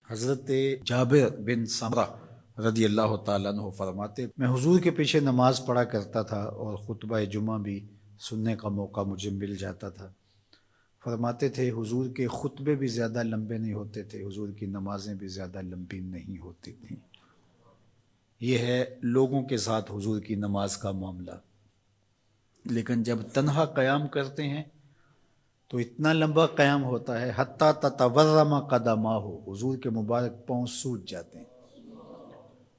حضرت جابر بن سمرہ رضی اللہ تعالیٰ عنہ فرماتے، میں حضور کے پیچھے نماز پڑھا کرتا تھا اور خطبہ جمعہ بھی سننے کا موقع مجھے مل جاتا تھا۔ فرماتے تھے حضور کے خطبے بھی زیادہ لمبے نہیں ہوتے تھے، حضور کی نمازیں بھی زیادہ لمبی نہیں ہوتی تھیں۔ یہ ہے لوگوں کے ساتھ حضور کی نماز کا معاملہ، لیکن جب تنہا قیام کرتے ہیں تو اتنا لمبا قیام ہوتا ہے حتیٰ تتورم قدماہ، حضور کے مبارک پاؤں سوج جاتے ہیں،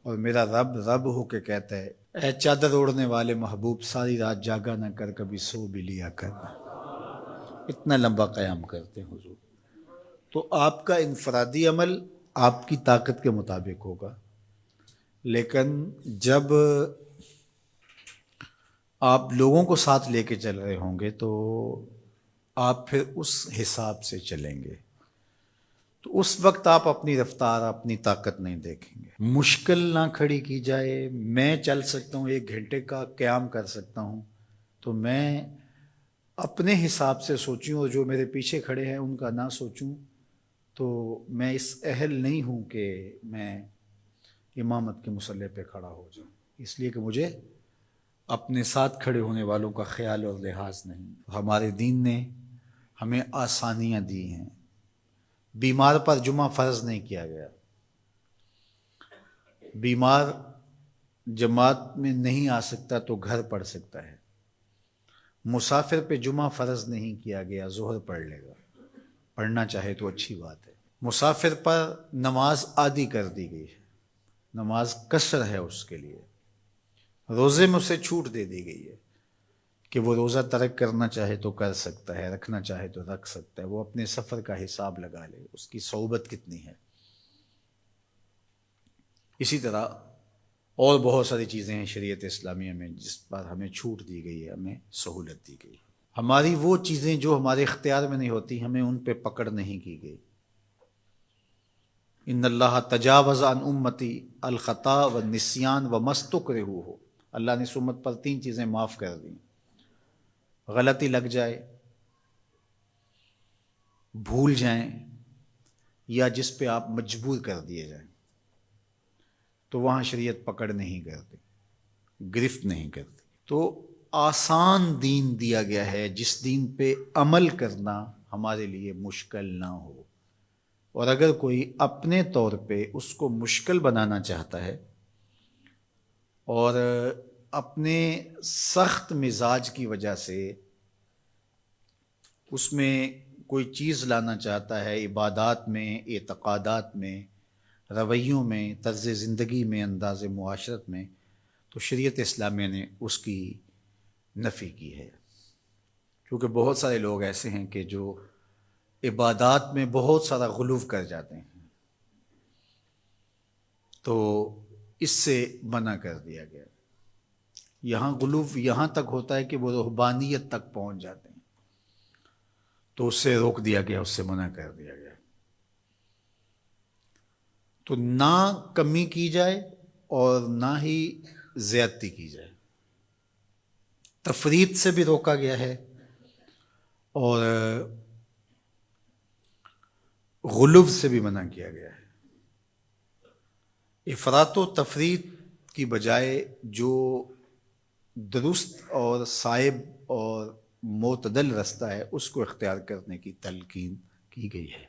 اور میرا رب رب ہو کے کہتا ہے، اے چادر اوڑھنے والے محبوب، ساری رات جاگا نہ کر، کبھی سو بھی لیا کر۔ اتنا لمبا قیام کرتے ہیں حضور۔ تو آپ کا انفرادی عمل آپ کی طاقت کے مطابق ہوگا، لیکن جب آپ لوگوں کو ساتھ لے کے چل رہے ہوں گے تو آپ پھر اس حساب سے چلیں گے، تو اس وقت آپ اپنی رفتار اپنی طاقت نہیں دیکھیں گے۔ مشکل نہ کھڑی کی جائے، میں چل سکتا ہوں، 1 گھنٹے کا قیام کر سکتا ہوں، تو میں اپنے حساب سے سوچوں اور جو میرے پیچھے کھڑے ہیں ان کا نہ سوچوں، تو میں اس اہل نہیں ہوں کہ میں امامت کے مصلی پہ کھڑا ہو جاؤں، اس لیے کہ مجھے اپنے ساتھ کھڑے ہونے والوں کا خیال اور لحاظ نہیں۔ ہمارے دین نے ہمیں آسانیاں دی ہیں۔ بیمار پر جمعہ فرض نہیں کیا گیا، بیمار جماعت میں نہیں آ سکتا تو گھر پڑھ سکتا ہے۔ مسافر پہ جمعہ فرض نہیں کیا گیا، ظہر پڑھ لے گا، پڑھنا چاہے تو اچھی بات ہے۔ مسافر پر نماز عادی کر دی گئی ہے، نماز قصر ہے اس کے لیے۔ روزے میں اسے چھوٹ دے دی گئی ہے کہ وہ روزہ ترک کرنا چاہے تو کر سکتا ہے، رکھنا چاہے تو رکھ سکتا ہے، وہ اپنے سفر کا حساب لگا لے، اس کی صعوبت کتنی ہے۔ اسی طرح اور بہت ساری چیزیں ہیں شریعت اسلامیہ میں جس پر ہمیں چھوٹ دی گئی ہے، ہمیں سہولت دی گئی ہے۔ ہماری وہ چیزیں جو ہمارے اختیار میں نہیں ہوتی، ہمیں ان پہ پکڑ نہیں کی گئی۔ ان اللہ تجاوز عن امتی الخطا والنسیان وما استکرہوا، اللہ نے اس امت پر 3 چیزیں معاف کر دیں: غلطی لگ جائے، بھول جائیں، یا جس پہ آپ مجبور کر دیے جائیں، تو وہاں شریعت پکڑ نہیں کرتی، گرفت نہیں کرتی۔ تو آسان دین دیا گیا ہے جس دین پہ عمل کرنا ہمارے لیے مشکل نہ ہو، اور اگر کوئی اپنے طور پہ اس کو مشکل بنانا چاہتا ہے اور اپنے سخت مزاج کی وجہ سے اس میں کوئی چیز لانا چاہتا ہے، عبادات میں، اعتقادات میں، رویوں میں، طرز زندگی میں، انداز معاشرت میں، تو شریعت اسلامیہ نے اس کی نفی کی ہے۔ کیونکہ بہت سارے لوگ ایسے ہیں کہ جو عبادات میں بہت سارا غلو کر جاتے ہیں، تو اس سے منع کر دیا گیا۔ یہاں غلو یہاں تک ہوتا ہے کہ وہ رہبانیت تک پہنچ جاتے ہیں، تو اس سے روک دیا گیا، اس سے منع کر دیا گیا۔ تو نہ کمی کی جائے اور نہ ہی زیادتی کی جائے، تفریط سے بھی روکا گیا ہے اور غلو سے بھی منع کیا گیا ہے۔ افراط و تفریط کی بجائے جو درست اور صائب اور معتدل رستہ ہے اس کو اختیار کرنے کی تلقین کی گئی ہے۔